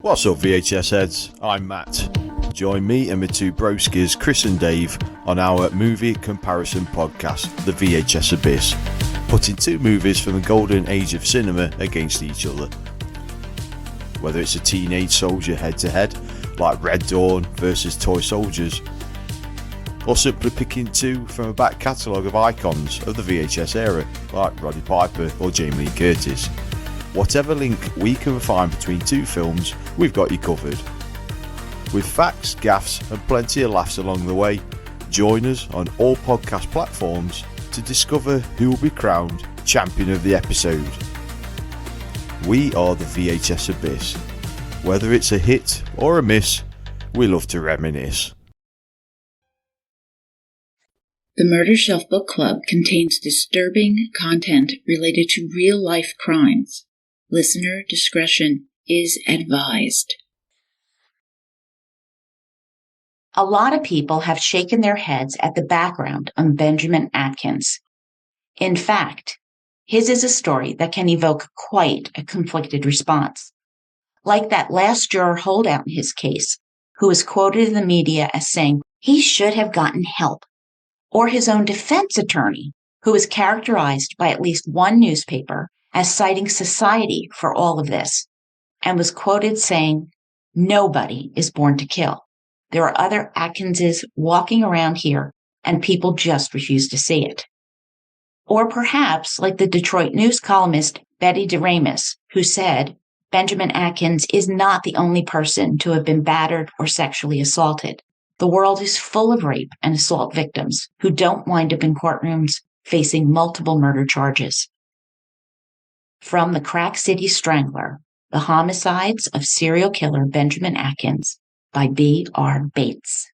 What's up, VHS heads? I'm Matt. Join me and my two broskies, Chris and Dave, on our movie comparison podcast, The VHS Abyss, putting two movies from the golden age of cinema against each other. Whether it's a teenage soldier head-to-head, like Red Dawn versus Toy Soldiers, or simply picking two from a back catalogue of icons of the VHS era, like Roddy Piper or Jamie Lee Curtis. Whatever link we can find between two films, we've got you covered. With facts, gaffes and plenty of laughs along the way, join us on all podcast platforms to discover who will be crowned champion of the episode. We are the VHS Abyss. Whether it's a hit or a miss, we love to reminisce. The Murder Shelf Book Club contains disturbing content related to real-life crimes. Listener discretion is advised. A lot of people have shaken their heads at the background on Benjamin Atkins. In fact, his is a story that can evoke quite a conflicted response. Like that last juror holdout in his case, who was quoted in the media as saying he should have gotten help, or his own defense attorney, who was characterized by at least one newspaper as citing society for all of this, and was quoted saying, "Nobody is born to kill. There are other Atkinses walking around here, and people just refuse to see it." Or perhaps like the Detroit News columnist Betty DeRamus, who said, Benjamin Atkins is not the only person to have been battered or sexually assaulted. The world is full of rape and assault victims who don't wind up in courtrooms facing multiple murder charges. From The Crack City Strangler, The Homicides of Serial Killer Benjamin Atkins by B.R. Bates.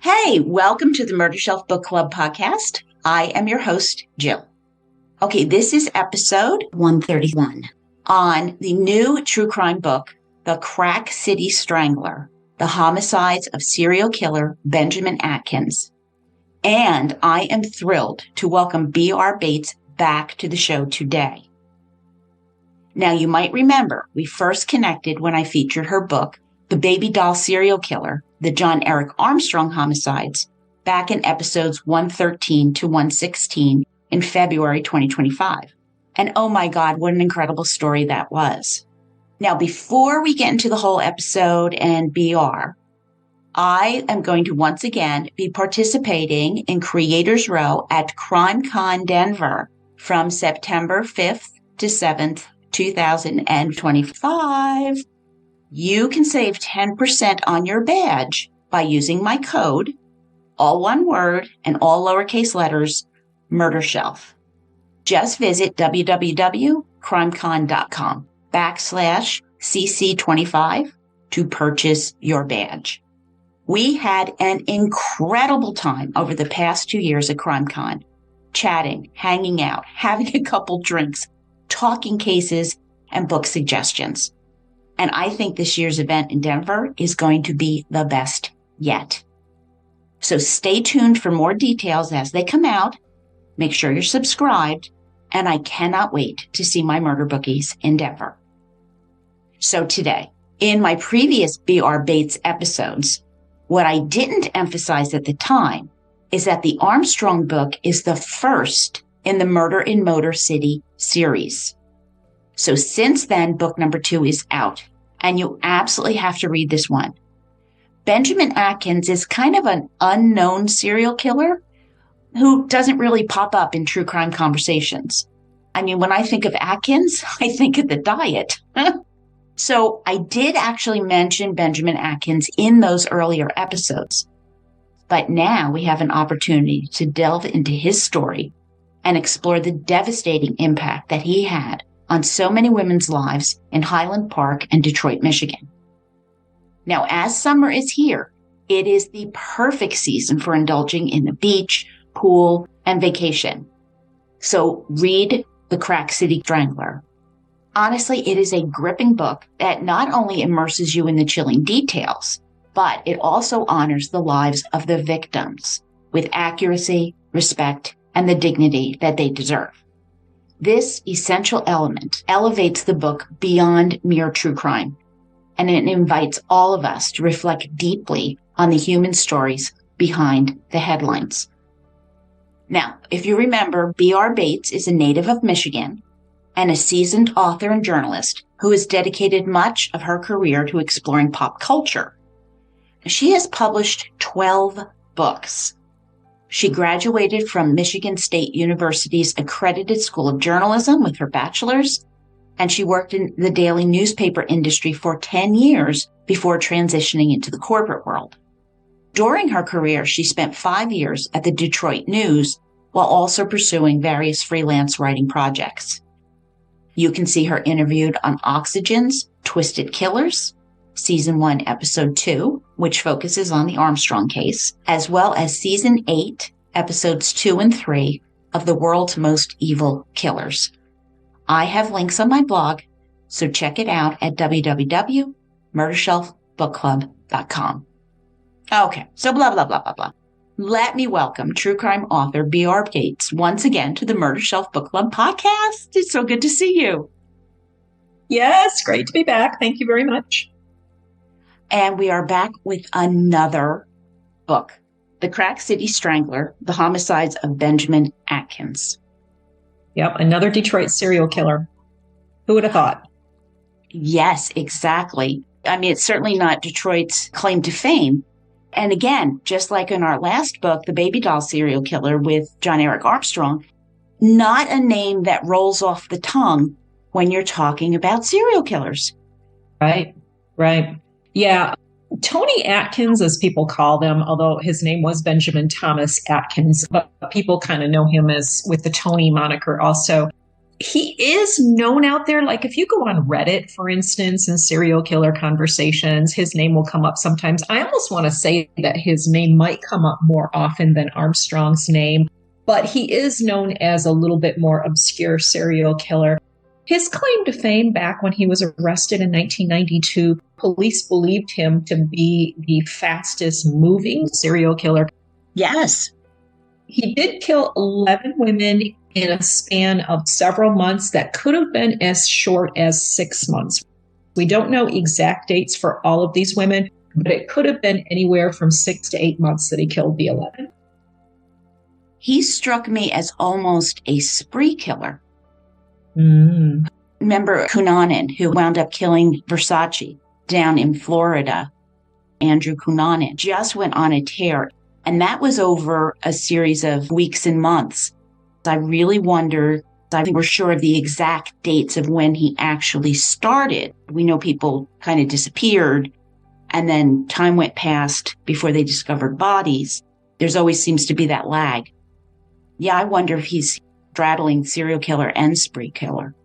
Hey, welcome to the Murder Shelf Book Club podcast. I am your host, Jill. Okay, this is episode 131 on the new true crime book, The Crack City Strangler, The Homicides of Serial Killer Benjamin Atkins. And I am thrilled to welcome B.R. Bates back to the show today. Now, you might remember we first connected when I featured her book, The Baby Doll Serial Killer, The John Eric Armstrong Homicides, back in episodes 113 to 116 in February 2025. And oh my God, what an incredible story that was. Now, before we get into the whole episode and BR, I am going to once again be participating in Creators Row at Crimecon Denver from September 5th to 7th, 2025. You can save 10% on your badge by using my code, all one word and all lowercase letters, murdershelf. Just visit www.crimecon.com/CC25 to purchase your badge. We had an incredible time over the past 2 years at Crimecon, chatting, hanging out, having a couple drinks, talking cases, and book suggestions. And I think this year's event in Denver is going to be the best yet. So stay tuned for more details as they come out. Make sure you're subscribed. And I cannot wait to see my murder bookies in Denver. So today, in my previous B.R. Bates episodes, what I didn't emphasize at the time is that the Armstrong book is the first in the Murder in Motor City series. So since then, book number 2 is out, and you absolutely have to read this one. Benjamin Atkins is kind of an unknown serial killer who doesn't really pop up in true crime conversations. I mean, when I think of Atkins, I think of the diet. So I did actually mention Benjamin Atkins in those earlier episodes. But now we have an opportunity to delve into his story and explore the devastating impact that he had on so many women's lives in Highland Park and Detroit, Michigan. Now, as summer is here, it is the perfect season for indulging in the beach, pool, and vacation. So read The Crack City Strangler. Honestly, it is a gripping book that not only immerses you in the chilling details, but it also honors the lives of the victims with accuracy, respect, and the dignity that they deserve. This essential element elevates the book beyond mere true crime, and it invites all of us to reflect deeply on the human stories behind the headlines. Now, if you remember, B.R. Bates is a native of Michigan and a seasoned author and journalist who has dedicated much of her career to exploring pop culture. She has published 12 books. She graduated from Michigan State University's accredited School of Journalism with her bachelor's, and she worked in the daily newspaper industry for 10 years before transitioning into the corporate world. During her career, she spent 5 years at the Detroit News while also pursuing various freelance writing projects. You can see her interviewed on Oxygen's Twisted Killers, Season 1, Episode 2, which focuses on the Armstrong case, as well as Season 8, Episodes 2 and 3 of The World's Most Evil Killers. I have links on my blog, so check it out at www.murdershelfbookclub.com. Okay, so blah, blah, blah, blah, blah. Let me welcome true crime author B.R. Bates once again to the Murder Shelf Book Club podcast. It's so good to see you. Yes, great to be back. Thank you very much. And we are back with another book, The Crack City Strangler, The Homicides of Benjamin Atkins. Yep, another Detroit serial killer. Who would have thought? Yes, exactly. I mean, it's certainly not Detroit's claim to fame. And again, just like in our last book, The Baby Doll Serial Killer with John Eric Armstrong, not a name that rolls off the tongue when you're talking about serial killers. Right. Yeah. Tony Atkins, as people call them, although his name was Benjamin Thomas Atkins, but people kind of know him as with the Tony moniker also. He is known out there. Like if you go on Reddit, for instance, in serial killer conversations, his name will come up sometimes. I almost want to say that his name might come up more often than Armstrong's name, but he is known as a little bit more obscure serial killer. His claim to fame back when he was arrested in 1992, police believed him to be the fastest moving serial killer. Yes. He did kill 11 women in a span of several months that could have been as short as 6 months. We don't know exact dates for all of these women, but it could have been anywhere from 6 to 8 months that he killed the 11. He struck me as almost a spree killer. Remember Cunanan, who wound up killing Versace down in Florida? Andrew Cunanan just went on a tear, and that was over a series of weeks and months. I really wonder, I think we're sure of the exact dates of when he actually started. We know people kind of disappeared, and then time went past before they discovered bodies. There's always seems to be that lag. Yeah, I wonder if he's straddling serial killer and spree killer.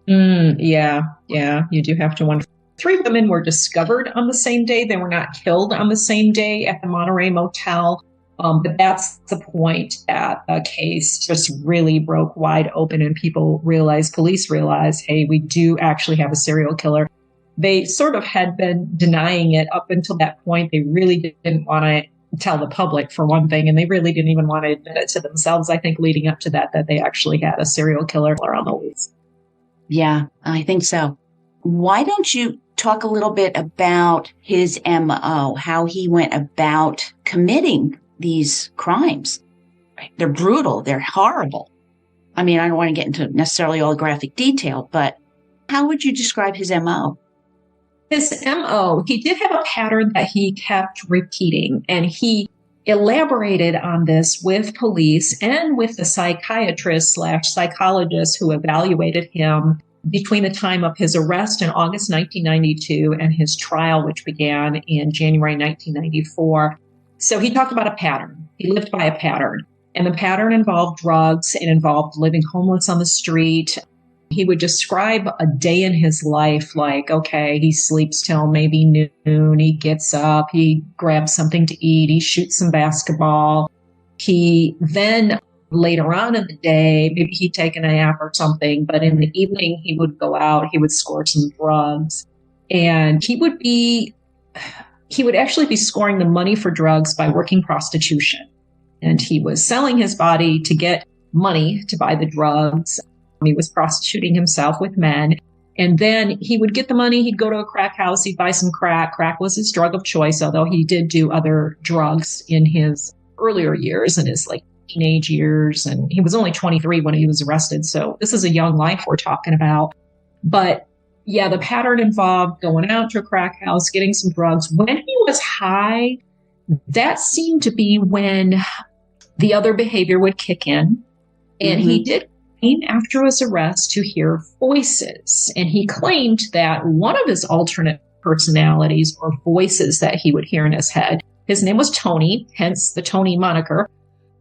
Yeah, you do have to wonder. 3 women were discovered on the same day. They were not killed on the same day at the Monterey Motel. But that's the point that the case just really broke wide open and police realized, hey, we do actually have a serial killer. They sort of had been denying it up until that point. They really didn't want to tell the public, for one thing, and they really didn't even want to admit it to themselves, I think, leading up to that they actually had a serial killer on the loose. Yeah, I think so. Why don't you talk a little bit about his MO, how he went about committing these crimes? They're brutal. They're horrible. I mean, I don't want to get into necessarily all the graphic detail, but how would you describe his MO? His MO, he did have a pattern that he kept repeating, and he elaborated on this with police and with the psychiatrist/psychologist who evaluated him between the time of his arrest in August 1992 and his trial, which began in January 1994. So he talked about a pattern. He lived by a pattern. And the pattern involved drugs. It involved living homeless on the street. He would describe a day in his life like, okay, he sleeps till maybe noon. He gets up, he grabs something to eat, he shoots some basketball. He then later on in the day, maybe he'd take a nap or something, but in the evening he would go out, he would score some drugs, and he would actually be scoring the money for drugs by working prostitution. And he was selling his body to get money to buy the drugs. He was prostituting himself with men. And then he would get the money. He'd go to a crack house. He'd buy some crack. Crack was his drug of choice, although he did do other drugs in his earlier years, in his teenage years. And he was only 23 when he was arrested. So this is a young life we're talking about. But yeah, the pattern involved going out to a crack house, getting some drugs. When he was high, that seemed to be when the other behavior would kick in. And he did claim after his arrest to hear voices. And he claimed that one of his alternate personalities or voices that he would hear in his head, his name was Tony, hence the Tony moniker.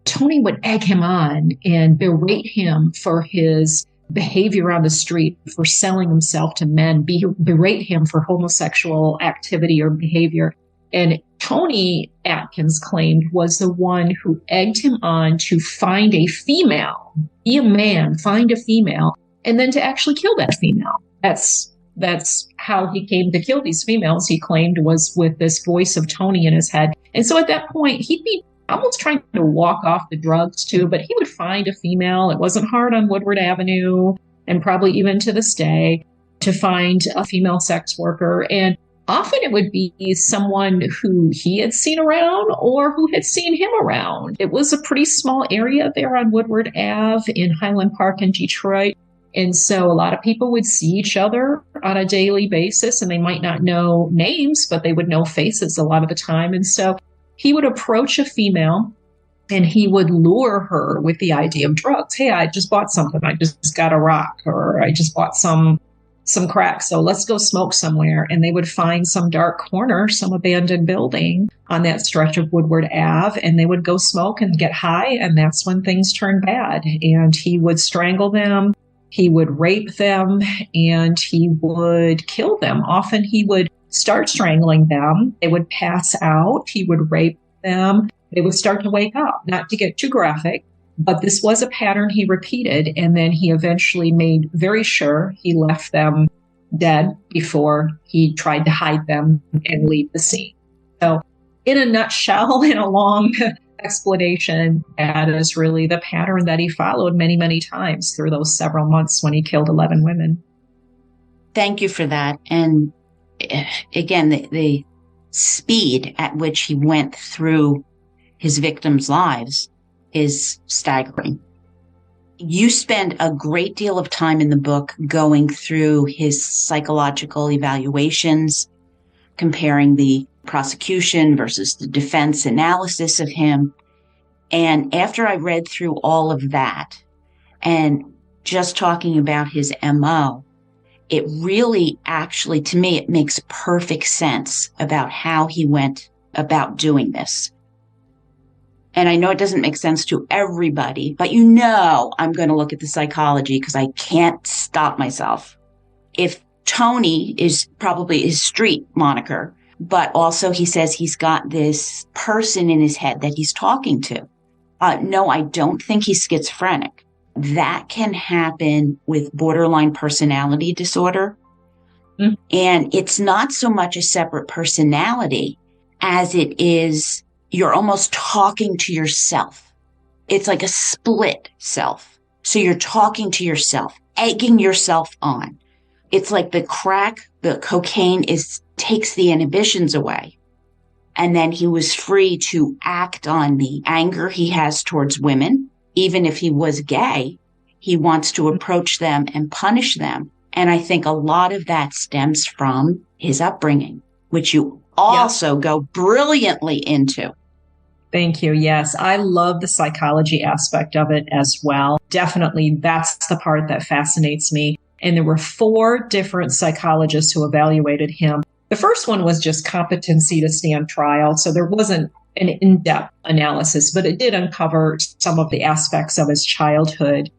Tony would egg him on and berate him for his behavior on the street, for selling himself to men, berate him for homosexual activity or behavior. And Tony Atkins claimed was the one who egged him on to find a female, be a man, find a female, and then to actually kill that female. That's how he came to kill these females, he claimed, was with this voice of Tony in his head. And so at that point, he'd be almost trying to walk off the drugs too, but he would find a female. It wasn't hard on Woodward Avenue, and probably even to this day, to find a female sex worker. And often it would be someone who he had seen around or who had seen him around. It was a pretty small area there on Woodward Ave in Highland Park in Detroit. And so a lot of people would see each other on a daily basis, and they might not know names, but they would know faces a lot of the time. And so he would approach a female and he would lure her with the idea of drugs. Hey, I just bought something. I just got a rock, or I just bought some crack. So let's go smoke somewhere. And they would find some dark corner, some abandoned building on that stretch of Woodward Ave, and they would go smoke and get high. And that's when things turned bad. And he would strangle them. He would rape them, and he would kill them. Often he would start strangling them. They would pass out. He would rape them. They would start to wake up. Not to get too graphic, but this was a pattern he repeated. And then he eventually made very sure he left them dead before he tried to hide them and leave the scene. So in a nutshell, in a long explanation, that is really the pattern that he followed many, many times through those several months when he killed 11 women. Thank you for that. And again, the speed at which he went through his victims' lives is staggering. You spend a great deal of time in the book going through his psychological evaluations, comparing the prosecution versus the defense analysis of him. And after I read through all of that and just talking about his MO, it really actually, to me, it makes perfect sense about how he went about doing this. And I know it doesn't make sense to everybody, but I'm going to look at the psychology because I can't stop myself. If Tony is probably his street moniker, but also he says he's got this person in his head that he's talking to. No, I don't think he's schizophrenic. That can happen with borderline personality disorder. Mm. And it's not so much a separate personality as it is you're almost talking to yourself. It's like a split self. So you're talking to yourself, egging yourself on. It's like the cocaine takes the inhibitions away. And then he was free to act on the anger he has towards women. Even if he was gay, he wants to approach them and punish them. And I think a lot of that stems from his upbringing, which you also go brilliantly into. Thank you. Yes, I love the psychology aspect of it as well. Definitely, that's the part that fascinates me. And there were 4 different psychologists who evaluated him. The first one was just competency to stand trial. So there wasn't an in-depth analysis, but it did uncover some of the aspects of his childhood.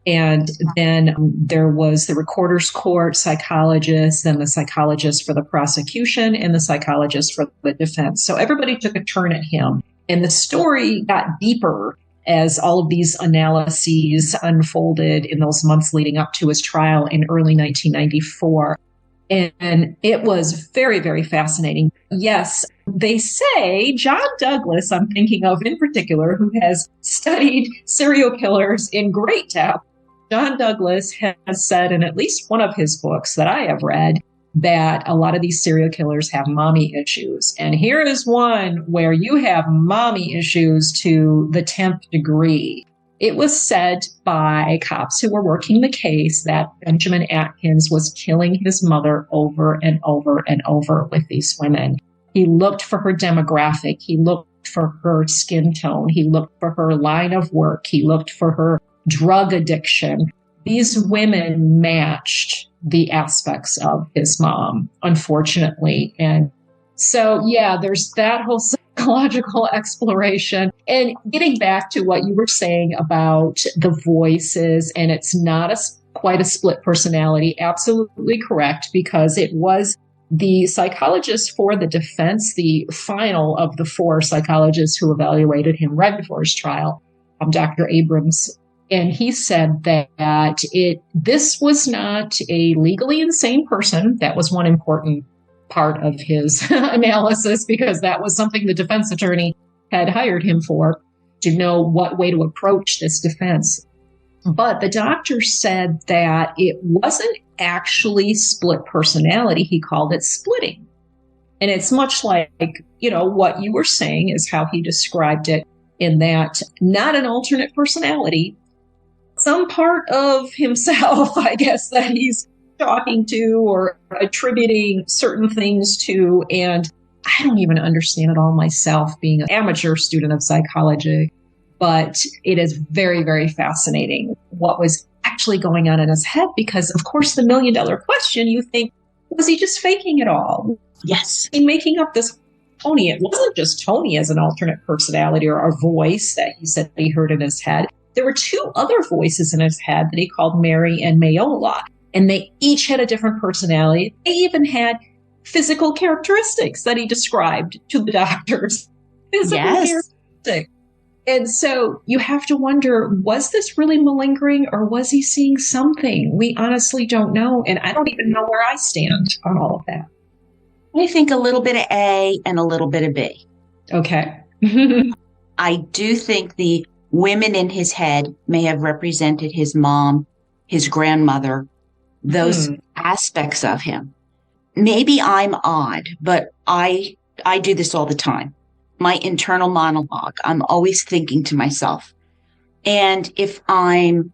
And then there was the recorder's court psychologist, then the psychologist for the prosecution, and the psychologist for the defense. So everybody took a turn at him. And the story got deeper as all of these analyses unfolded in those months leading up to his trial in early 1994. And it was very, very fascinating. Yes, they say John Douglas, I'm thinking of in particular, who has studied serial killers in great depth. John Douglas has said in at least one of his books that I have read that a lot of these serial killers have mommy issues. And here is one where you have mommy issues to the 10th degree. It was said by cops who were working the case that Benjamin Atkins was killing his mother over and over and over with these women. He looked for her demographic. He looked for her skin tone. He looked for her line of work. He looked for her drug addiction. These women matched the aspects of his mom, unfortunately. And so, yeah, there's that whole psychological exploration. And getting back to what you were saying about the voices, and it's not quite a split personality, absolutely correct, because it was the psychologist for the defense, the final of the 4 psychologists who evaluated him right before his trial, Dr. Abrams. And he said that this was not a legally insane person. That was one important part of his analysis, because that was something the defense attorney had hired him for, to know what way to approach this defense. But the doctor said that it wasn't actually split personality. He called it splitting. And it's much like, what you were saying is how he described it, in that not an alternate personality, some part of himself, I guess, that he's talking to or attributing certain things to. And I don't even understand it all myself, being an amateur student of psychology, but it is very, very fascinating what was actually going on in his head, because of course the $1 million question, you think, was he just faking it all? Yes. In making up this Tony, it wasn't just Tony as an alternate personality or a voice that he said he heard in his head. There were 2 other voices in his head that he called Mary and Mayola, and they each had a different personality. They even had physical characteristics that he described to the doctors. Characteristics. And so you have to wonder, was this really malingering, or was he seeing something? We honestly don't know, and I don't even know where I stand on all of that. I think a little bit of A and a little bit of B. Okay. I do think the women in his head may have represented his mom, his grandmother, those aspects of him. Maybe I'm odd, but I do this all the time. My internal monologue, I'm always thinking to myself. And if I'm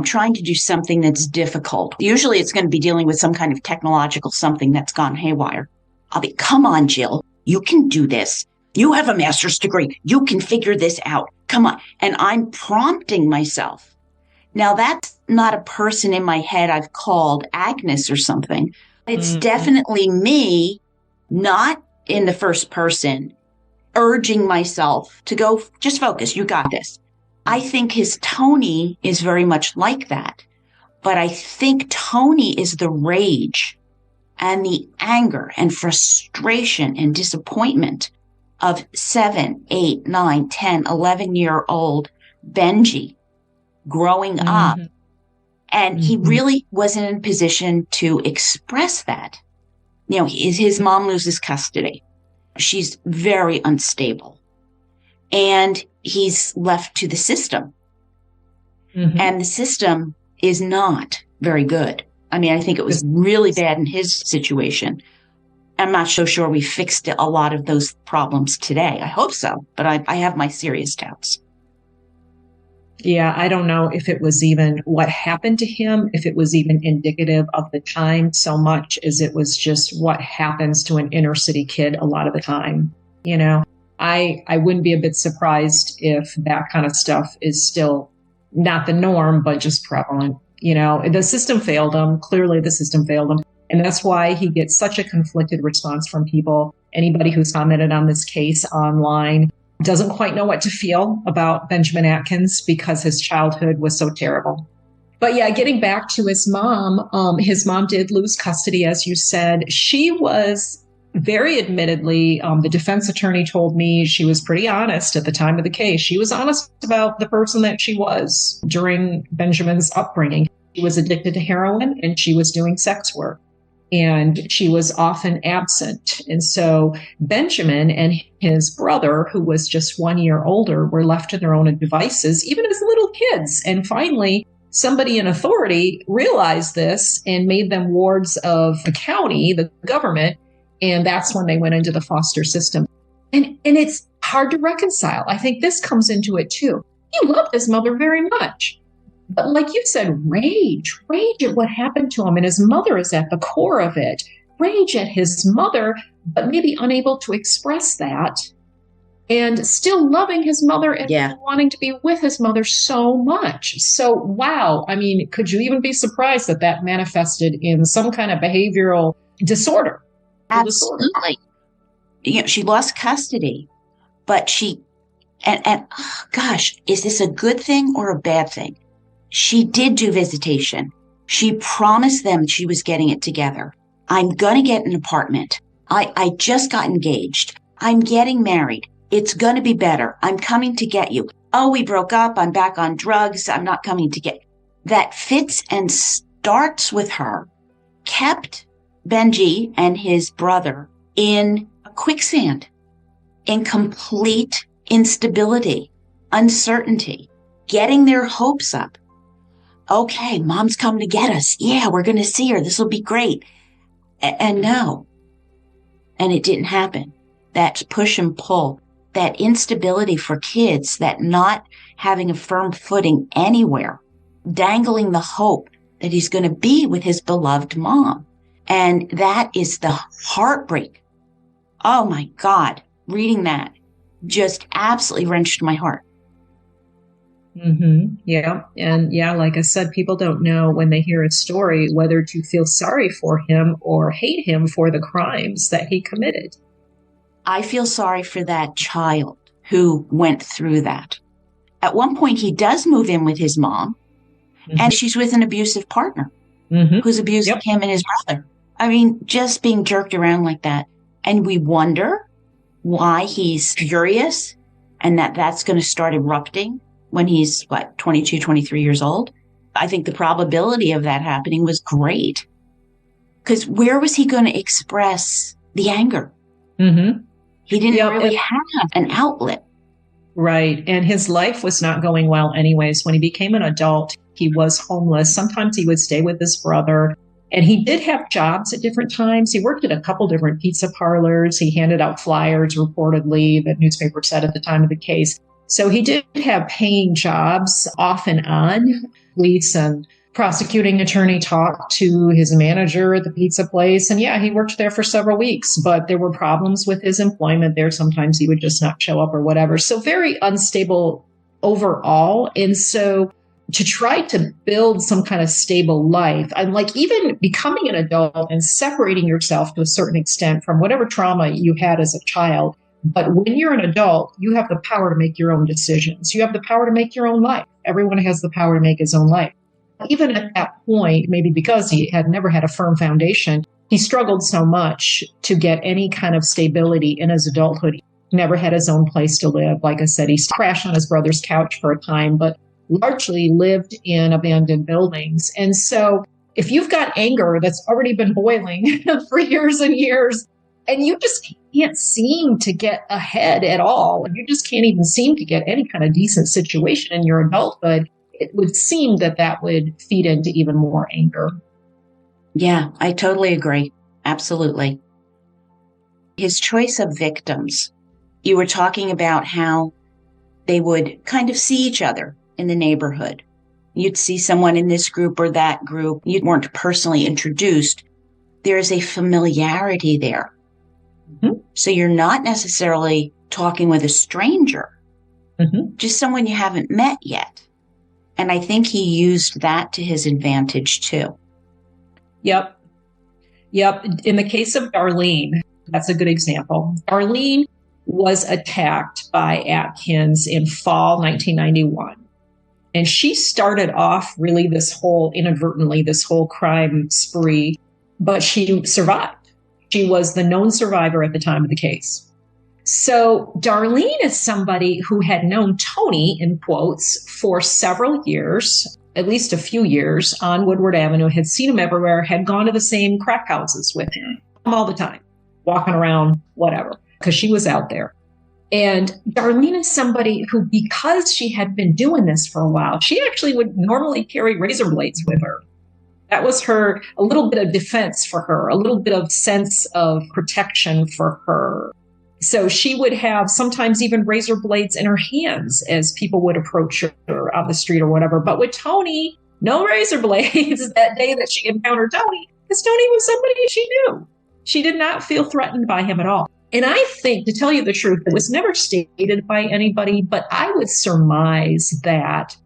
trying to do something that's difficult, usually it's going to be dealing with some kind of technological something that's gone haywire. I'll be, come on, Jill, you can do this. You have a master's degree. You can figure this out. Come on. And I'm prompting myself. Now, that's not a person in my head I've called Agnes or something. It's definitely me, not in the first person, urging myself to go, just focus. You got this. I think his Tony is very much like that. But I think Tony is the rage and the anger and frustration and disappointment of 7, 8, 9, 10, 11-year-old Benji growing up. And he really wasn't in a position to express that. His mom loses custody. She's very unstable. And he's left to the system. And the system is not very good. I mean, I think it was really bad in his situation. I'm not so sure we fixed a lot of those problems today. I hope so, but I have my serious doubts. Yeah, I don't know if it was even what happened to him, if it was even indicative of the time so much as it was just what happens to an inner city kid a lot of the time. I wouldn't be a bit surprised if that kind of stuff is still not the norm, but just prevalent. The system failed him. Clearly the system failed him. And that's why he gets such a conflicted response from people. Anybody who's commented on this case online doesn't quite know what to feel about Benjamin Atkins because his childhood was so terrible. But yeah, getting back to his mom did lose custody, as you said. She was very admittedly, the defense attorney told me she was pretty honest at the time of the case. She was honest about the person that she was during Benjamin's upbringing. She was addicted to heroin and she was doing sex work. And she was often absent. And so Benjamin and his brother, who was just 1 year older, were left to their own devices, even as little kids. And finally, somebody in authority realized this and made them wards of the county, the government. And that's when they went into the foster system. And it's hard to reconcile. I think this comes into it too. He loved his mother very much. But like you said, rage at what happened to him. And his mother is at the core of it. Rage at his mother, but maybe unable to express that. And still loving his mother and wanting to be with his mother so much. So, wow. I mean, could you even be surprised that that manifested in some kind of behavioral disorder? Absolutely. You know, she lost custody, but gosh, is this a good thing or a bad thing? She did do visitation. She promised them she was getting it together. I'm going to get an apartment. I just got engaged. I'm getting married. It's going to be better. I'm coming to get you. Oh, we broke up. I'm back on drugs. I'm not coming to get. That fits and starts with her. Kept Benji and his brother in quicksand, in complete instability, uncertainty, getting their hopes up. Okay, mom's coming to get us. Yeah, we're going to see her. This will be great. And no. And it didn't happen. That push and pull, that instability for kids, that not having a firm footing anywhere, dangling the hope that he's going to be with his beloved mom. And that is the heartbreak. Oh my God. Reading that just absolutely wrenched my heart. Mm-hmm. Yeah. And yeah, like I said, people don't know when they hear a story whether to feel sorry for him or hate him for the crimes that he committed. I feel sorry for that child who went through that. At one point, he does move in with his mom, and she's with an abusive partner who's abusing him and his brother. I mean, just being jerked around like that. And we wonder why he's furious and that's going to start erupting when he's, 22, 23 years old. I think the probability of that happening was great. Because where was he going to express the anger? Mm-hmm. He didn't really have an outlet. Right. And his life was not going well anyways. When he became an adult, he was homeless. Sometimes he would stay with his brother. And he did have jobs at different times. He worked at a couple different pizza parlors. He handed out flyers, reportedly, the newspaper said at the time of the case. So he did have paying jobs off and on. Police and prosecuting attorney talked to his manager at the pizza place. And yeah, he worked there for several weeks, but there were problems with his employment there. Sometimes he would just not show up or whatever. So very unstable overall. And so to try to build some kind of stable life, and like even becoming an adult and separating yourself to a certain extent from whatever trauma you had as a child. But when you're an adult, you have the power to make your own decisions. You have the power to make your own life. Everyone has the power to make his own life. Even at that point, maybe because he had never had a firm foundation, he struggled so much to get any kind of stability in his adulthood. He never had his own place to live. Like I said, he crashed on his brother's couch for a time, but largely lived in abandoned buildings. And so if you've got anger that's already been boiling for years and years, and you just can't seem to get ahead at all, you just can't even seem to get any kind of decent situation in your adulthood, it would seem that would feed into even more anger. Yeah, I totally agree. Absolutely. His choice of victims. You were talking about how they would kind of see each other in the neighborhood. You'd see someone in this group or that group. You weren't personally introduced. There's a familiarity there. Mm-hmm. So you're not necessarily talking with a stranger, just someone you haven't met yet. And I think he used that to his advantage too. Yep. In the case of Darlene, That's a good example. Darlene was attacked by Atkins in fall 1991. And she started off really this whole crime spree, but she survived. She was the known survivor at the time of the case. So Darlene is somebody who had known Tony, in quotes, for several years, at least a few years, on Woodward Avenue, had seen him everywhere, had gone to the same crack houses with him all the time, walking around, whatever, because she was out there. And Darlene is somebody who, because she had been doing this for a while, she actually would normally carry razor blades with her. That was a little bit of defense for her, a little bit of sense of protection for her. So she would have sometimes even razor blades in her hands as people would approach her on the street or whatever. But with Tony, no razor blades that day that she encountered Tony, because Tony was somebody she knew. She did not feel threatened by him at all. And I think, to tell you the truth, it was never stated by anybody, but I would surmise that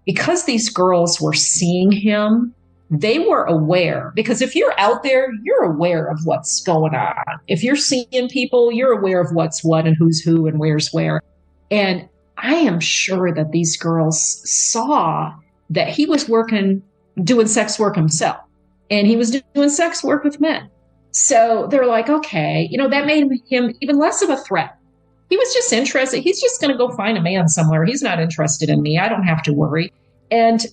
because these girls were seeing him, they were aware. Because if you're out there, you're aware of what's going on. If you're seeing people, you're aware of what's what and who's who and where's where. And I am sure that these girls saw that he was doing sex work himself. And he was doing sex work with men. So they're like, okay, that made him even less of a threat. He was just interested. He's just going to go find a man somewhere. He's not interested in me. I don't have to worry. And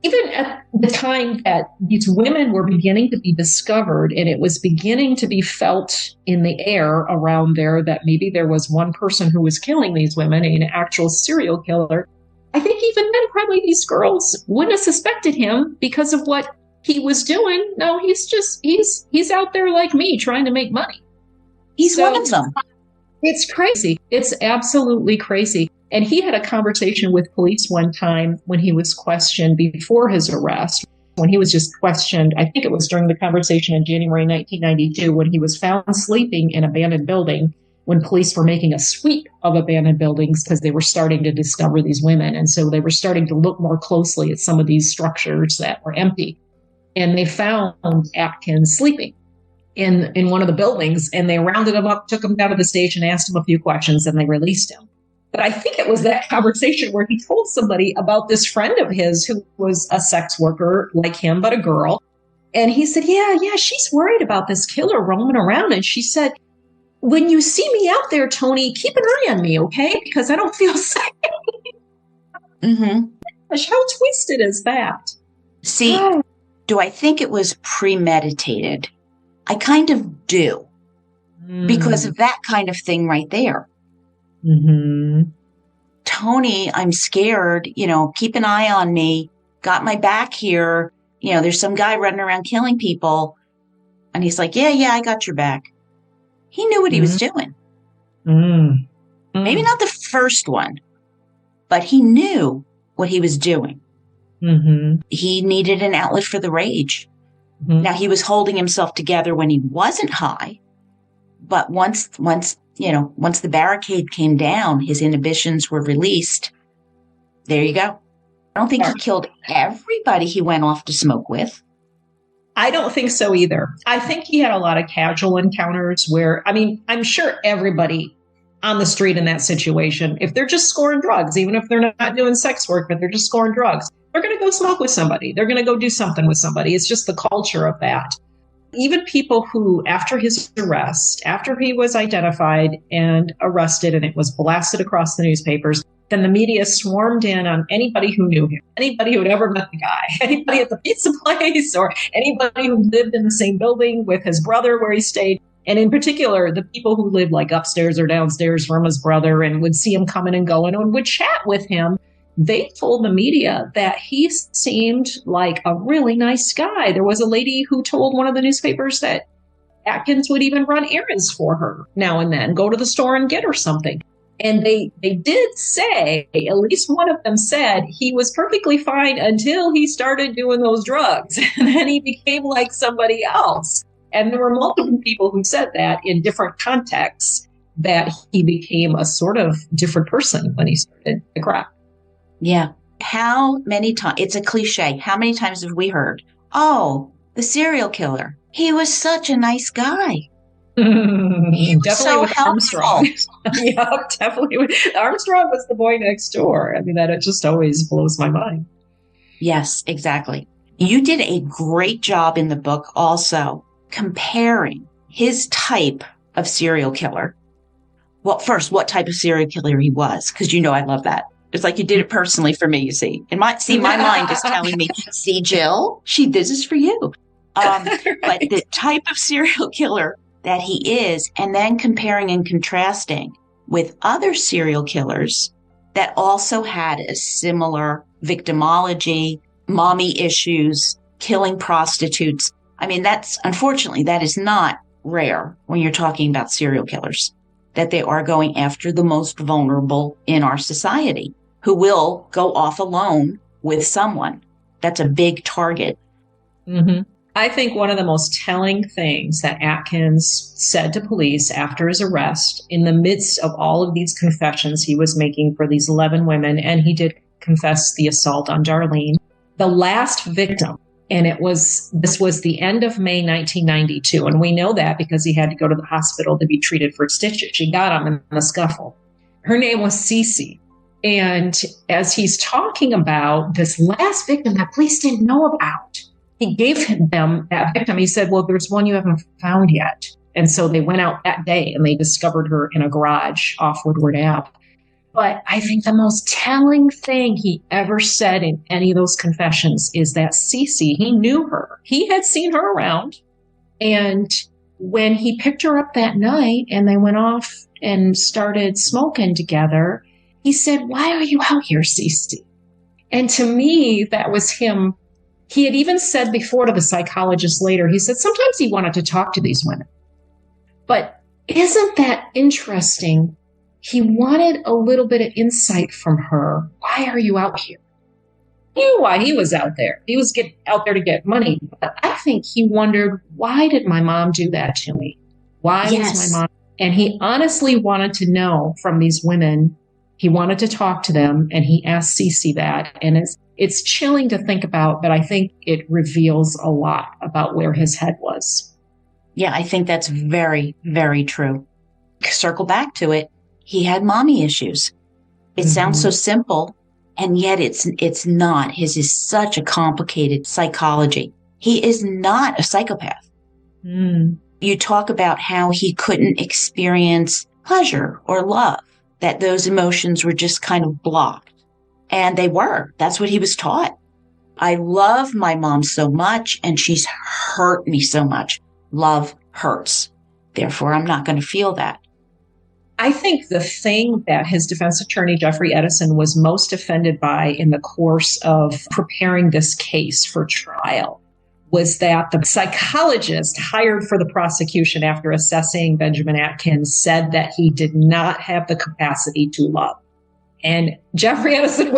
even at the time that these women were beginning to be discovered and it was beginning to be felt in the air around there that maybe there was one person who was killing these women, an actual serial killer, I think even then probably these girls wouldn't have suspected him because of what he was doing. No, he's out there like me trying to make money. He's one of them. It's crazy. It's absolutely crazy. And he had a conversation with police one time when he was questioned before his arrest, when he was just questioned. I think it was during the conversation in January 1992 when he was found sleeping in an abandoned building when police were making a sweep of abandoned buildings because they were starting to discover these women. And so they were starting to look more closely at some of these structures that were empty. And they found Atkins sleeping in one of the buildings, and they rounded him up, took him down to the station, asked him a few questions, and they released him. But I think it was that conversation where he told somebody about this friend of his who was a sex worker like him, but a girl. And he said, yeah, she's worried about this killer roaming around. And she said, when you see me out there, Tony, keep an eye on me, okay? Because I don't feel safe. Mm-hmm. How twisted is that? See, do I think it was premeditated? I kind of do. Because of that kind of thing right there. Mm-hmm. Tony, I'm scared, keep an eye on me, got my back here. There's some guy running around killing people. And he's like, yeah, I got your back. He knew what he was doing. Maybe not the first one, but he knew what he was doing. Mm-hmm. He needed an outlet for the rage. Mm-hmm. Now, he was holding himself together when he wasn't high. But once the barricade came down, his inhibitions were released. There you go. I don't think he killed everybody he went off to smoke with. I don't think so either. I think he had a lot of casual encounters where, I'm sure everybody on the street in that situation, if they're just scoring drugs, even if they're not doing sex work, but they're just scoring drugs, they're going to go smoke with somebody. They're going to go do something with somebody. It's just the culture of that. Even people who, after his arrest, after he was identified and arrested and it was blasted across the newspapers, then the media swarmed in on anybody who knew him, anybody who had ever met the guy, anybody at the pizza place, or anybody who lived in the same building with his brother where he stayed. And in particular, the people who lived like upstairs or downstairs from his brother and would see him coming and going and would chat with him. They told the media that he seemed like a really nice guy. There was a lady who told one of the newspapers that Atkins would even run errands for her now and then, go to the store and get her something. And they did say, at least one of them said, he was perfectly fine until he started doing those drugs. And then he became like somebody else. And there were multiple people who said that in different contexts, that he became a sort of different person when he started the crack. Yeah. How many times, it's a cliche, how many times have we heard, oh, the serial killer, he was such a nice guy. He was Definitely so with helpful. Armstrong. Yeah, definitely. Armstrong was the boy next door. I mean, that it just always blows my mind. Yes, exactly. You did a great job in the book also comparing his type of serial killer. Well, first, what type of serial killer he was, because I love that. It's like you did it personally for me, you see. And my mind is telling me, see, Jill, this is for you. Right. But the type of serial killer that he is, and then comparing and contrasting with other serial killers that also had a similar victimology, mommy issues, killing prostitutes. I mean, unfortunately, that is not rare when you're talking about serial killers, that they are going after the most vulnerable in our society who will go off alone with someone. That's a big target. Mm-hmm. I think one of the most telling things that Atkins said to police after his arrest, in the midst of all of these confessions he was making for these 11 women, and he did confess the assault on Darlene, the last victim, and this was the end of May 1992, and we know that because he had to go to the hospital to be treated for stitches. She got him in the scuffle. Her name was Cece. And as he's talking about this last victim that police didn't know about, he gave them that victim. He said, well, there's one you haven't found yet. And so they went out that day and they discovered her in a garage off Woodward Ave. But I think the most telling thing he ever said in any of those confessions is that Cece, he knew her. He had seen her around. And when he picked her up that night and they went off and started smoking together, he said, why are you out here, Cece? And to me, that was him. He had even said before to the psychologist later, he said, sometimes he wanted to talk to these women. But isn't that interesting? He wanted a little bit of insight from her. Why are you out here? He knew why he was out there. He was out there to get money. But I think he wondered, why did my mom do that to me? Why was my mom? And he honestly wanted to know from these women. He wanted to talk to them, and he asked Cece that. And it's chilling to think about, but I think it reveals a lot about where his head was. Yeah, I think that's very, very true. Circle back to it. He had mommy issues. It sounds so simple, and yet it's not. His is such a complicated psychology. He is not a psychopath. You talk about how he couldn't experience pleasure or love, that those emotions were just kind of blocked. And they were. That's what he was taught. I love my mom so much, and she's hurt me so much. Love hurts. Therefore, I'm not going to feel that. I think the thing that his defense attorney, Jeffrey Edison, was most offended by in the course of preparing this case for trial was that the psychologist hired for the prosecution after assessing Benjamin Atkins said that he did not have the capacity to love. And Jeffrey Edison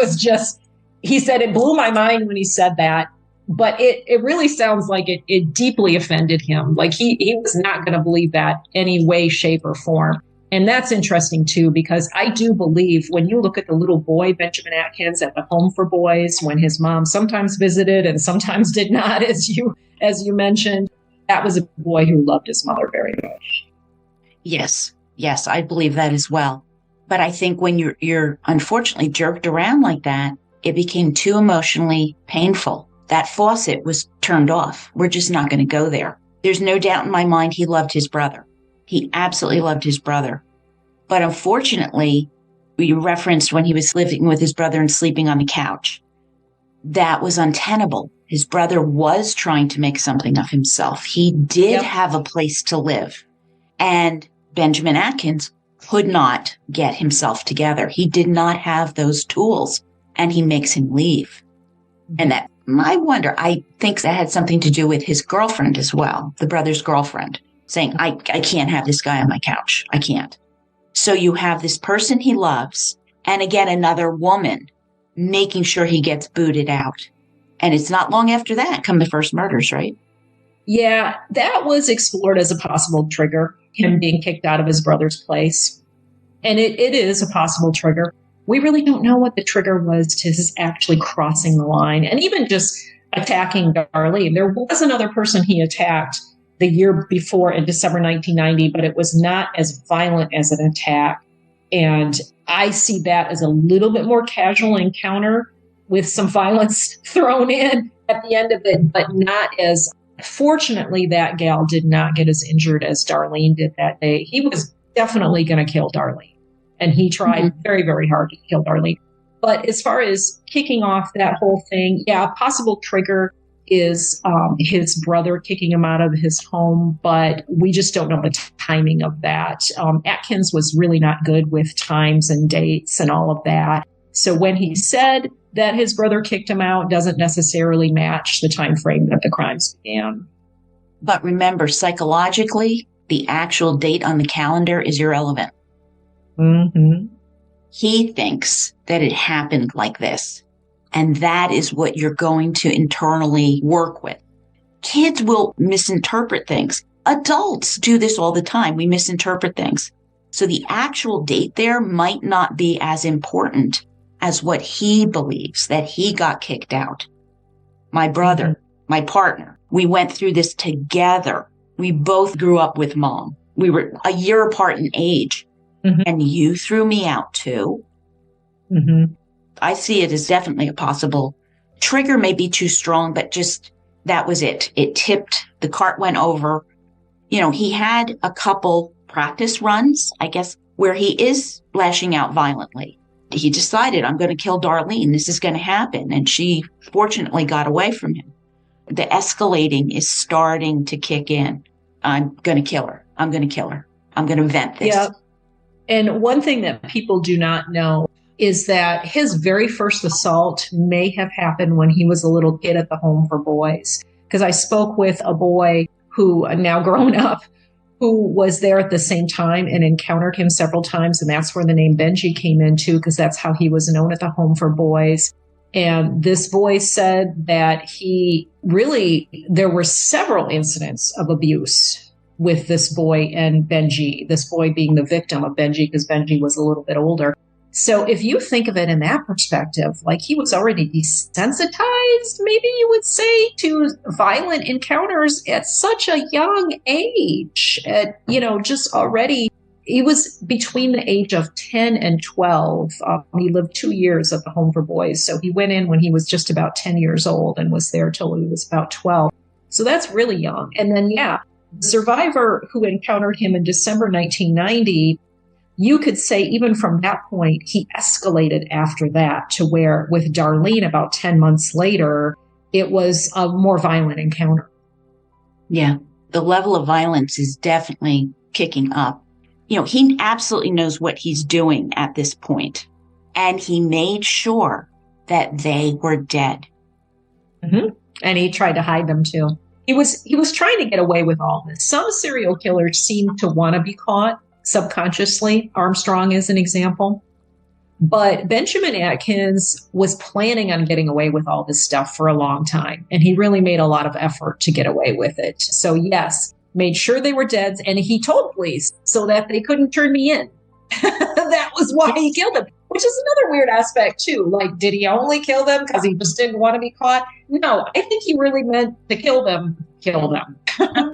he said, it blew my mind when he said that, but it really sounds like it deeply offended him. Like he was not going to believe that any way, shape, or form. And that's interesting, too, because I do believe when you look at the little boy, Benjamin Atkins, at the home for boys, when his mom sometimes visited and sometimes did not, as you mentioned, that was a boy who loved his mother very much. Yes, I believe that as well. But I think when you're unfortunately jerked around like that, it became too emotionally painful. That faucet was turned off. We're just not going to go there. There's no doubt in my mind he loved his brother. He absolutely loved his brother. But unfortunately, you referenced when he was living with his brother and sleeping on the couch. That was untenable. His brother was trying to make something of himself. He did have a place to live. And Benjamin Atkins could not get himself together. He did not have those tools, and he makes him leave. And that, I think that had something to do with his girlfriend as well, the brother's girlfriend, saying, I can't have this guy on my couch. I can't. So you have this person he loves, and again, another woman making sure he gets booted out. And it's not long after that come the first murders, right? Yeah, that was explored as a possible trigger, him being kicked out of his brother's place. And it is a possible trigger. We really don't know what the trigger was to his actually crossing the line and even just attacking Darlene. There was another person he attacked the year before in December 1990, but it was not as violent as an attack. And I see that as a little bit more casual encounter with some violence thrown in at the end of it, but not as, fortunately, that gal did not get as injured as Darlene did that day. He was definitely going to kill Darlene. And he tried very, very hard to kill Darlene. But as far as kicking off that whole thing, yeah, a possible trigger is his brother kicking him out of his home, but we just don't know the timing of that. Atkins was really not good with times and dates and all of that. So when he said that his brother kicked him out, doesn't necessarily match the time frame that the crimes began. But remember, psychologically, the actual date on the calendar is irrelevant. Mm-hmm. He thinks that it happened like this. And that is what you're going to internally work with. Kids will misinterpret things. Adults do this all the time. We misinterpret things. So the actual date there might not be as important as what he believes, that he got kicked out. My brother, my partner, we went through this together. We both grew up with mom. We were a year apart in age. And you threw me out too. I see it as definitely a possible trigger, may be too strong, but just that was it. It tipped, the cart went over. You know, he had a couple practice runs, I guess, where he is lashing out violently. He decided, I'm going to kill Darlene. This is going to happen. And she fortunately got away from him. The escalating is starting to kick in. I'm going to kill her. I'm going to kill her. I'm going to vent this. Yeah. And one thing that people do not know is that his very first assault may have happened when he was a little kid at the home for boys. Because I spoke with a boy who, now grown up, who was there at the same time and encountered him several times. And that's where the name Benji came into, because that's how he was known at the home for boys. And this boy said that there were several incidents of abuse with this boy and Benji, this boy being the victim of Benji because Benji was a little bit older. So if you think of it in that perspective, like he was already desensitized, maybe you would say, to violent encounters at such a young age. Just already, he was between the age of 10 and 12. He lived 2 years at the home for boys. So he went in when he was just about 10 years old and was there till he was about 12. So that's really young. And then, the survivor who encountered him in December 1990, you could say even from that point, he escalated after that to where with Darlene about 10 months later, it was a more violent encounter. Yeah, the level of violence is definitely kicking up. You know, he absolutely knows what he's doing at this point. And he made sure that they were dead. And he tried to hide them too. He was trying to get away with all this. Some serial killers seem to want to be caught subconsciously. Armstrong is an example. But Benjamin Atkins was planning on getting away with all this stuff for a long time. And he really made a lot of effort to get away with it. So yes, made sure they were dead. And he told police so that they couldn't turn me in. That was why he killed them, which is another weird aspect too. Like, did he only kill them because he just didn't want to be caught? No, I think he really meant to kill them.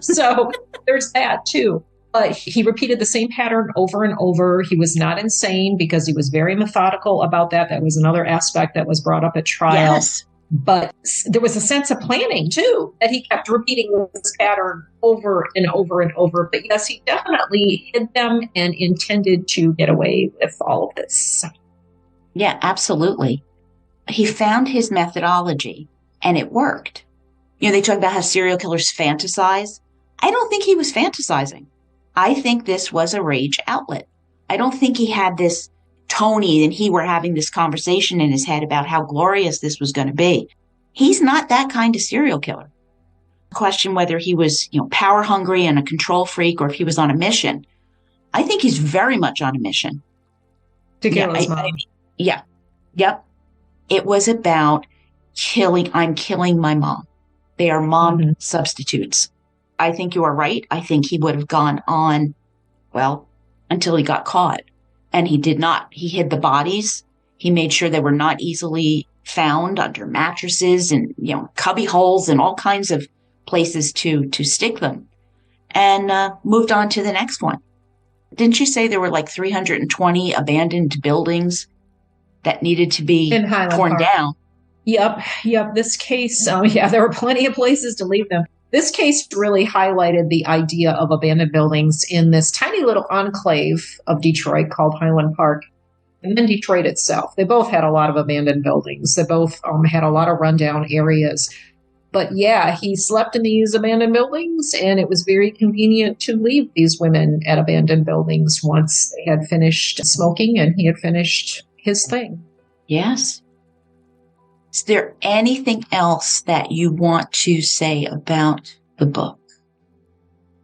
So there's that too. But he repeated the same pattern over and over. He was not insane because he was very methodical about that. That was another aspect that was brought up at trial. Yes. But there was a sense of planning too, that he kept repeating this pattern over and over and over. But yes, he definitely hid them and intended to get away with all of this. Yeah, absolutely. He found his methodology and it worked. You know, they talk about how serial killers fantasize. I don't think he was fantasizing. I think this was a rage outlet. I don't think he had this, Tony and he were having this conversation in his head about how glorious this was going to be. He's not that kind of serial killer. Question whether he was, power hungry and a control freak or if he was on a mission. I think he's very much on a mission. To kill his mom. Yeah. Yep. It was about I'm killing my mom. They are mom substitutes. I think you are right. I think he would have gone on, until he got caught. And he did not. He hid the bodies. He made sure they were not easily found under mattresses and, cubby holes and all kinds of places to stick them. and moved on to the next one. Didn't you say there were like 320 abandoned buildings that needed to be in Highland torn Park. down? Yep. This case, there were plenty of places to leave them. This case really highlighted the idea of abandoned buildings in this tiny little enclave of Detroit called Highland Park. And then Detroit itself. They both had a lot of abandoned buildings. They both had a lot of rundown areas. But yeah, he slept in these abandoned buildings, and it was very convenient to leave these women at abandoned buildings once they had finished smoking and he had finished his thing. Yes. Is there anything else that you want to say about the book?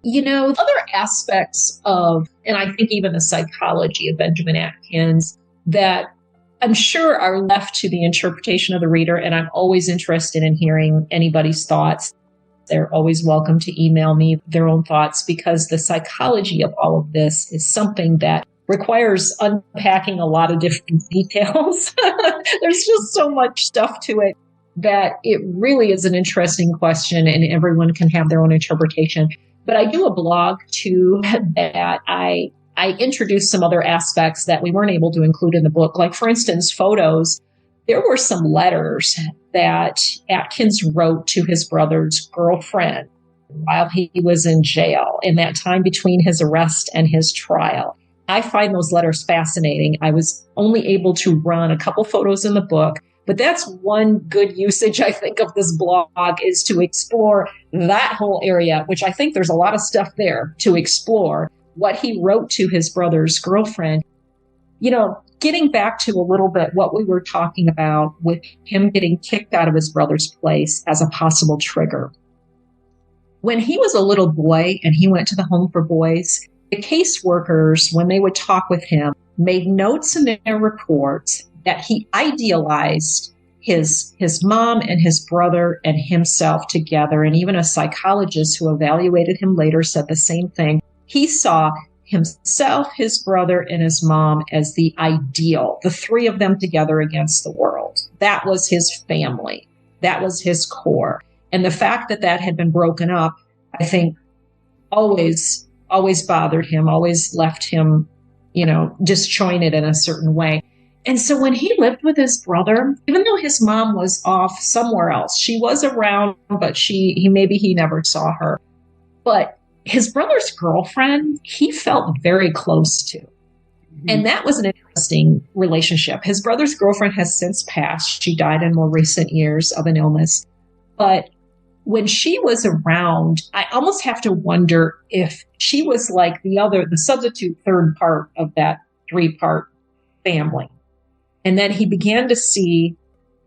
Other aspects of, and I think even the psychology of Benjamin Atkins that I'm sure are left to the interpretation of the reader, and I'm always interested in hearing anybody's thoughts. They're always welcome to email me their own thoughts, because the psychology of all of this is something that requires unpacking a lot of different details. There's just so much stuff to it that it really is an interesting question, and everyone can have their own interpretation. But I do a blog too that I introduced some other aspects that we weren't able to include in the book. Like, for instance, photos. There were some letters that Atkins wrote to his brother's girlfriend while he was in jail in that time between his arrest and his trial. I find those letters fascinating. I was only able to run a couple photos in the book, but that's one good usage, I think, of this blog, is to explore that whole area, which I think there's a lot of stuff there to explore. What he wrote to his brother's girlfriend, getting back to a little bit what we were talking about with him getting kicked out of his brother's place as a possible trigger. When he was a little boy and he went to the home for boys, the caseworkers, when they would talk with him, made notes in their reports that he idealized his mom and his brother and himself together. And even a psychologist who evaluated him later said the same thing. He saw himself, his brother, and his mom as the ideal, the three of them together against the world. That was his family. That was his core. And the fact that that had been broken up, I think, always bothered him, always left him, disjointed in a certain way. And so when he lived with his brother, even though his mom was off somewhere else, she was around, but he never saw her. But his brother's girlfriend, he felt very close to. Mm-hmm. And that was an interesting relationship. His brother's girlfriend has since passed. She died in more recent years of an illness. But when she was around, I almost have to wonder if she was like the substitute third part of that 3-part family. And then he began to see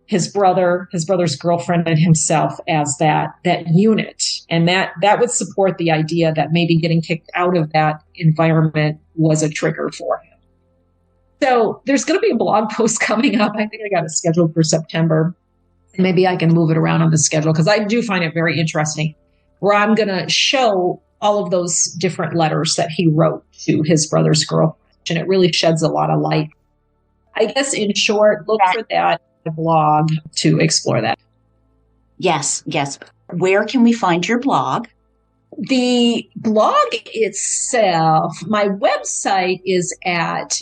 his brother's girlfriend, and himself as that unit. And that would support the idea that maybe getting kicked out of that environment was a trigger for him. So there's going to be a blog post coming up. I think I got it scheduled for September. Maybe I can move it around on the schedule, because I do find it very interesting, where I'm going to show all of those different letters that he wrote to his brother's girlfriend. And it really sheds a lot of light. I guess, in short, look for that blog to explore that. Yes. Where can we find your blog? The blog itself, my website is at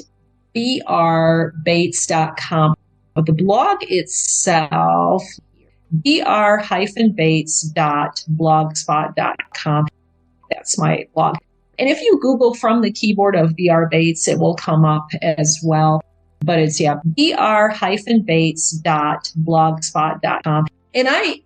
brbates.com. But the blog itself, br-bates.blogspot.com. That's my blog. And if you Google from the keyboard of BR Bates, it will come up as well. But it's, br-bates.blogspot.com. And I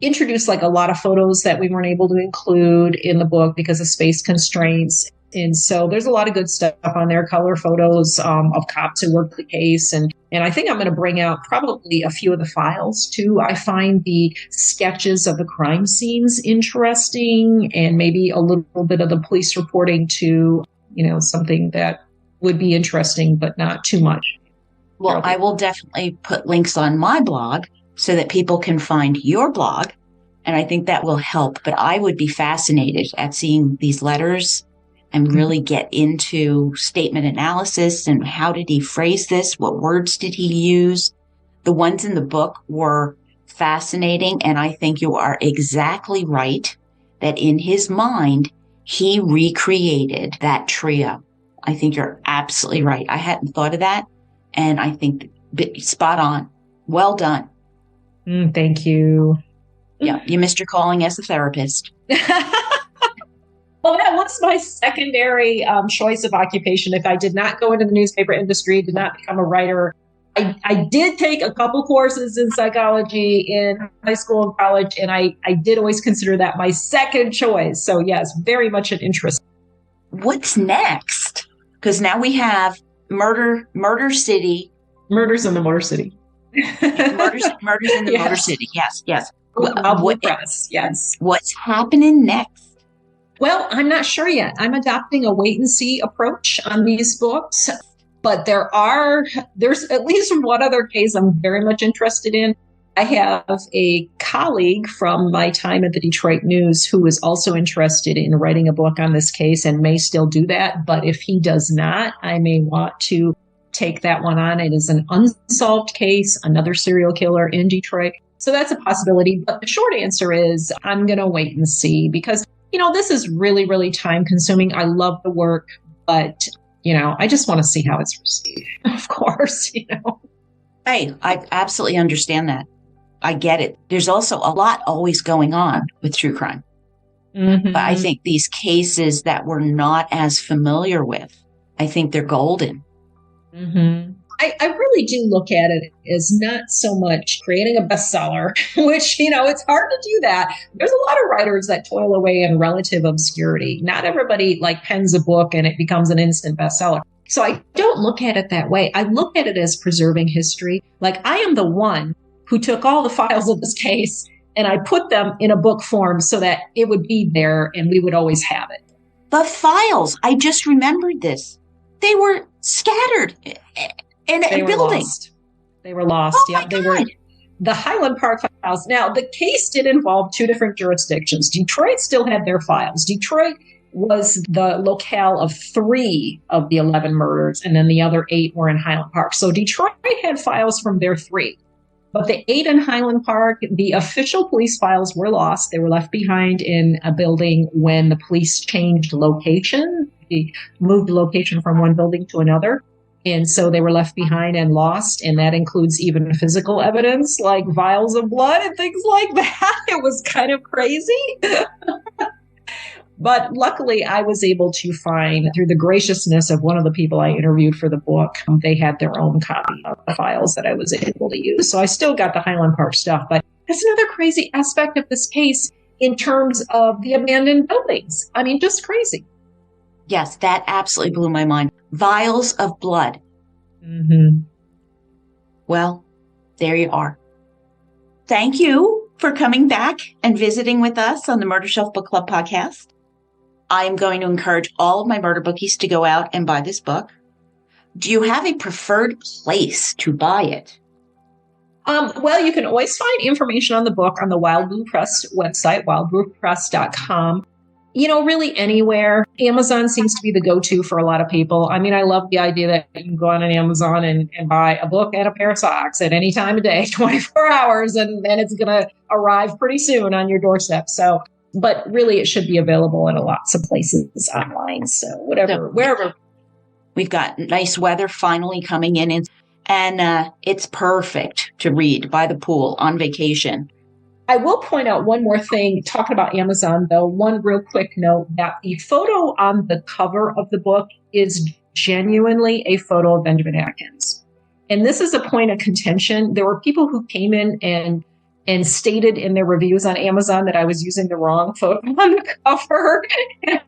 introduced like a lot of photos that we weren't able to include in the book because of space constraints. And so there's a lot of good stuff on there, color photos of cops who worked the case. And I think I'm going to bring out probably a few of the files too. I find the sketches of the crime scenes interesting, and maybe a little bit of the police reporting too, something that would be interesting, but not too much. Well, I will definitely put links on my blog so that people can find your blog. And I think that will help. But I would be fascinated at seeing these letters and really get into statement analysis and how did he phrase this? What words did he use? The ones in the book were fascinating. And I think you are exactly right that in his mind, he recreated that trio. I think you're absolutely right. I hadn't thought of that. And I think spot on. Well done. Thank you. Yeah, you missed your calling as a therapist. Well, that was my secondary choice of occupation. If I did not go into the newspaper industry, did not become a writer, I did take a couple courses in psychology in high school and college, and I did always consider that my second choice. So yes, very much an interest. What's next? Because now we have Murder City. Murders in the Motor City. Murders in the Motor City. Yes. What press? Yes. What's happening next? Well, I'm not sure yet. I'm adopting a wait and see approach on these books, but there's at least one other case I'm very much interested in. I have a colleague from my time at the Detroit News who is also interested in writing a book on this case and may still do that. But if he does not, I may want to take that one on. It is an unsolved case, another serial killer in Detroit. So that's a possibility. But the short answer is I'm going to wait and see because, this is really, really time consuming. I love the work, but, I just want to see how it's received, of course, Hey, I absolutely understand that. I get it. There's also a lot always going on with true crime. Mm-hmm. But I think these cases that we're not as familiar with, I think they're golden. Mm-hmm. I really do look at it as not so much creating a bestseller, which, it's hard to do that. There's a lot of writers that toil away in relative obscurity. Not everybody pens a book and it becomes an instant bestseller. So I don't look at it that way. I look at it as preserving history. I am the one who took all the files of this case and I put them in a book form so that it would be there and we would always have it. The files, I just remembered this. They were scattered in a building. They were lost. Oh, yeah, they were the Highland Park files. Now, the case did involve two different jurisdictions. Detroit still had their files. Detroit was the locale of 3 of the 11 murders, and then the other 8 were in Highland Park. So Detroit had files from their 3. But the 8 in Highland Park, the official police files were lost. They were left behind in a building when the police changed location. They moved the location from one building to another. And so they were left behind and lost. And that includes even physical evidence like vials of blood and things like that. It was kind of crazy. But luckily, I was able to find, through the graciousness of one of the people I interviewed for the book, they had their own copy of the files that I was able to use. So I still got the Highland Park stuff. But that's another crazy aspect of this case in terms of the abandoned buildings. I mean, just crazy. Yes, that absolutely blew my mind. Vials of blood. Mm-hmm. Well, there you are. Thank you for coming back and visiting with us on the Murder Shelf Book Club podcast. I am going to encourage all of my murder bookies to go out and buy this book. Do you have a preferred place to buy it? Well, you can always find information on the book on the Wild Blue Press website, wildbluepress.com. Really anywhere. Amazon seems to be the go-to for a lot of people. I mean, I love the idea that you can go on Amazon and buy a book and a pair of socks at any time of day, 24 hours, and then it's going to arrive pretty soon on your doorstep. So, but really it should be available in lots of places online. So wherever. We've got nice weather finally coming in and it's perfect to read by the pool on vacation. I will point out one more thing, talking about Amazon, though, one real quick note that the photo on the cover of the book is genuinely a photo of Benjamin Atkins. And this is a point of contention. There were people who came in and stated in their reviews on Amazon that I was using the wrong photo on the cover. And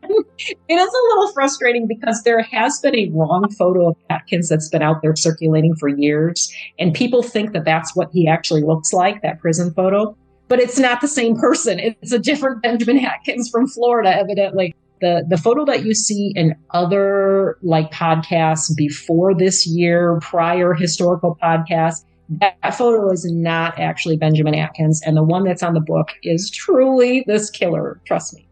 it is a little frustrating because there has been a wrong photo of Atkins that's been out there circulating for years. And people think that that's what he actually looks like, that prison photo. But it's not the same person. It's a different Benjamin Atkins from Florida, evidently. The photo that you see in other podcasts before this year, prior historical podcasts, that photo is not actually Benjamin Atkins. And the one that's on the book is truly this killer. Trust me.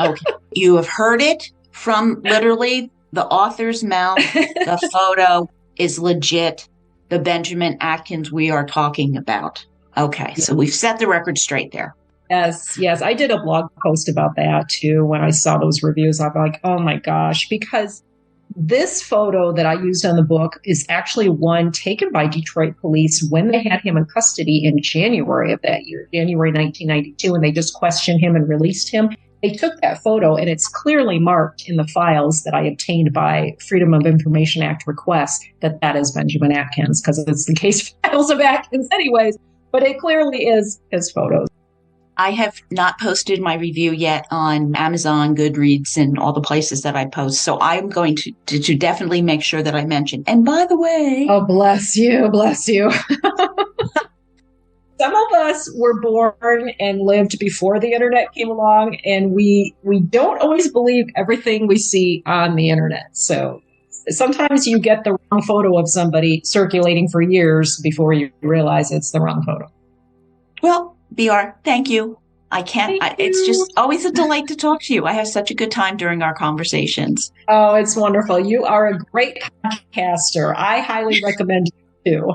Okay. You have heard it from literally the author's mouth. The photo is legit the Benjamin Atkins we are talking about. Okay, so we've set the record straight there. Yes, yes. I did a blog post about that too. When I saw those reviews, I'm like, oh my gosh, because this photo that I used on the book is actually one taken by Detroit police when they had him in custody in January of that year, January 1992, and they just questioned him and released him. They took that photo, and it's clearly marked in the files that I obtained by Freedom of Information Act request that that is Benjamin Atkins, because it's the case files of Atkins anyways, but it clearly is his photos. I have not posted my review yet on Amazon, Goodreads, and all the places that I post. So I'm going to definitely make sure that I mention. And by the way... Oh, bless you, bless you. Some of us were born and lived before the internet came along, and we don't always believe everything we see on the internet. So sometimes you get the wrong photo of somebody circulating for years before you realize it's the wrong photo. Well, BR, thank you. It's just always a delight to talk to you. I have such a good time during our conversations. Oh, it's wonderful. You are a great podcaster. I highly recommend you too.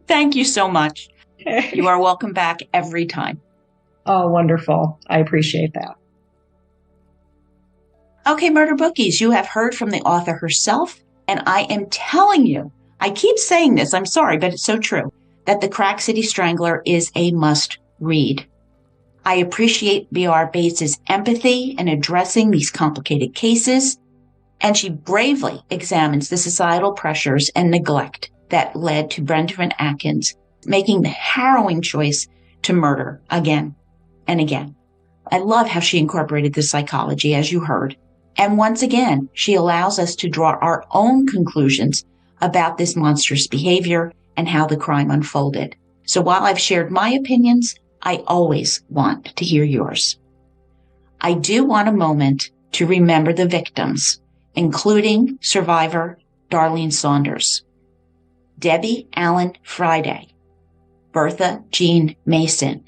Thank you so much. You are welcome back every time. Oh, wonderful. I appreciate that. Okay, Murder Bookies, you have heard from the author herself, and I am telling you, I keep saying this, I'm sorry, but it's so true, that The Crack City Strangler is a must-read. I appreciate B.R. Bates's empathy in addressing these complicated cases, and she bravely examines the societal pressures and neglect that led to Benjamin Atkins making the harrowing choice to murder again and again. I love how she incorporated the psychology, as you heard. And once again, she allows us to draw our own conclusions about this monstrous behavior and how the crime unfolded. So while I've shared my opinions, I always want to hear yours. I do want a moment to remember the victims, including survivor Darlene Saunders, Debbie Allen Friday, Bertha Jean Mason,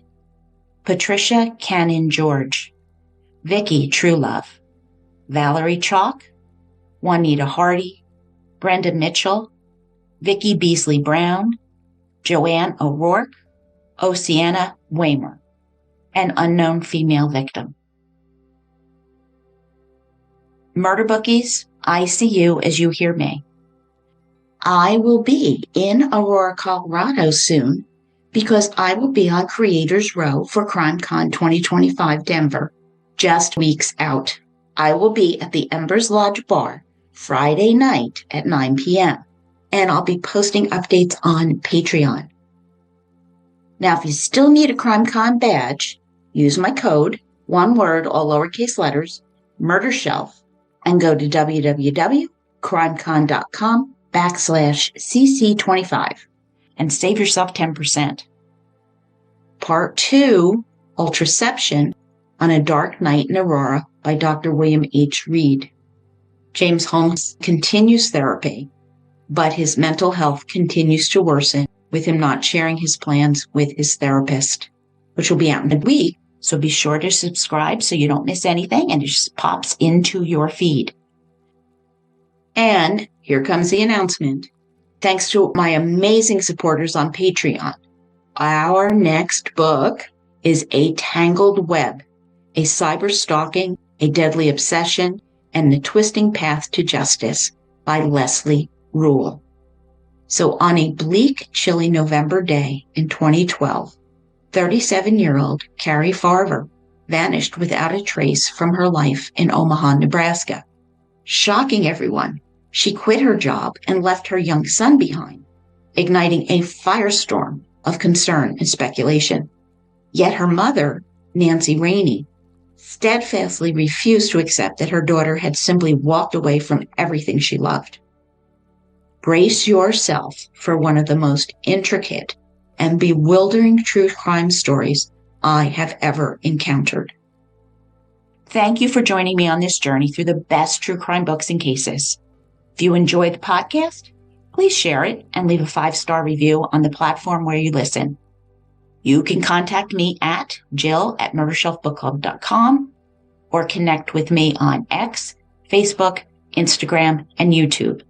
Patricia Cannon George, Vicky Truelove, Valerie Chalk, Juanita Hardy, Brenda Mitchell, Vicky Beasley Brown, Joanne O'Rourke, Oceana Waymer, an unknown female victim. Murder Bookies, I see you as you hear me. I will be in Aurora, Colorado soon because I will be on Creators Row for Crimecon 2025 Denver, just weeks out. I will be at the Embers Lodge Bar Friday night at 9 p.m., and I'll be posting updates on Patreon. Now, if you still need a Crimecon badge, use my code, one word, all lowercase letters, murdershelf, and go to www.crimecon.com/CC25 and save yourself 10%. Part 2, Ultraception on a Dark Night in Aurora by Dr. William H. Reed. James Holmes continues therapy, but his mental health continues to worsen with him not sharing his plans with his therapist, which will be out in a week. So be sure to subscribe so you don't miss anything and it just pops into your feed. And here comes the announcement. Thanks to my amazing supporters on Patreon, our next book is A Tangled Web, a cyber stalking, a deadly obsession, and the twisting path to justice by Leslie Rule. So on a bleak, chilly November day in 2012, 37-year-old Carrie Farver vanished without a trace from her life in Omaha, Nebraska. Shocking everyone, she quit her job and left her young son behind, igniting a firestorm of concern and speculation. Yet her mother, Nancy Rainey, steadfastly refused to accept that her daughter had simply walked away from everything she loved. Brace yourself for one of the most intricate and bewildering true crime stories I have ever encountered. Thank you for joining me on this journey through the best true crime books and cases. If you enjoyed the podcast, please share it and leave a 5-star review on the platform where you listen. You can contact me at jill@murdershelfbookclub.com or connect with me on X, Facebook, Instagram, and YouTube.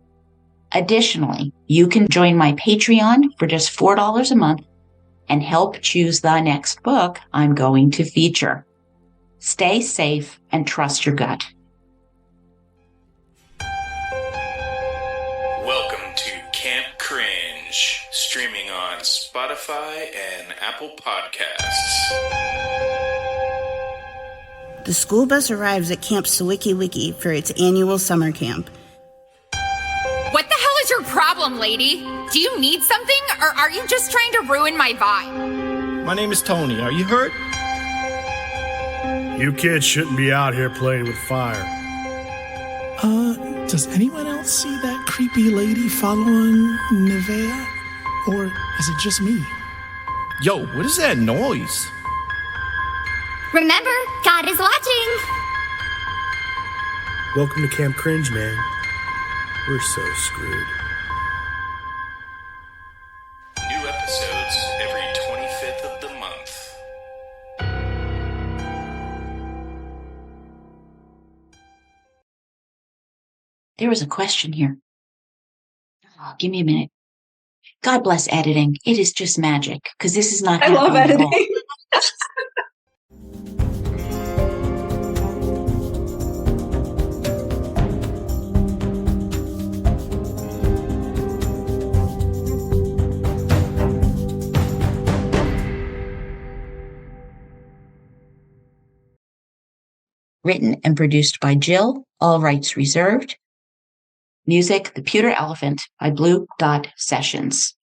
Additionally, you can join my Patreon for just $4 a month and help choose the next book I'm going to feature. Stay safe and trust your gut. Welcome to Camp Cringe, streaming on Spotify and Apple Podcasts. The school bus arrives at Camp Sawiki Wiki for its annual summer camp. What the hell is your problem, lady? Do you need something, or are you just trying to ruin my vibe? My name is Tony. Are you hurt? You kids shouldn't be out here playing with fire. Does anyone else see that creepy lady following Nevea? Or is it just me? Yo, what is that noise? Remember, God is watching. Welcome to Camp Cringe, man. We're so screwed. New episodes every 25th of the month. There was a question here. Oh, give me a minute. God bless editing. It is just magic, because this is not I love happening at all. editing. Written and produced by Jill, all rights reserved. Music, The Pewter Elephant by Blue Dot Sessions.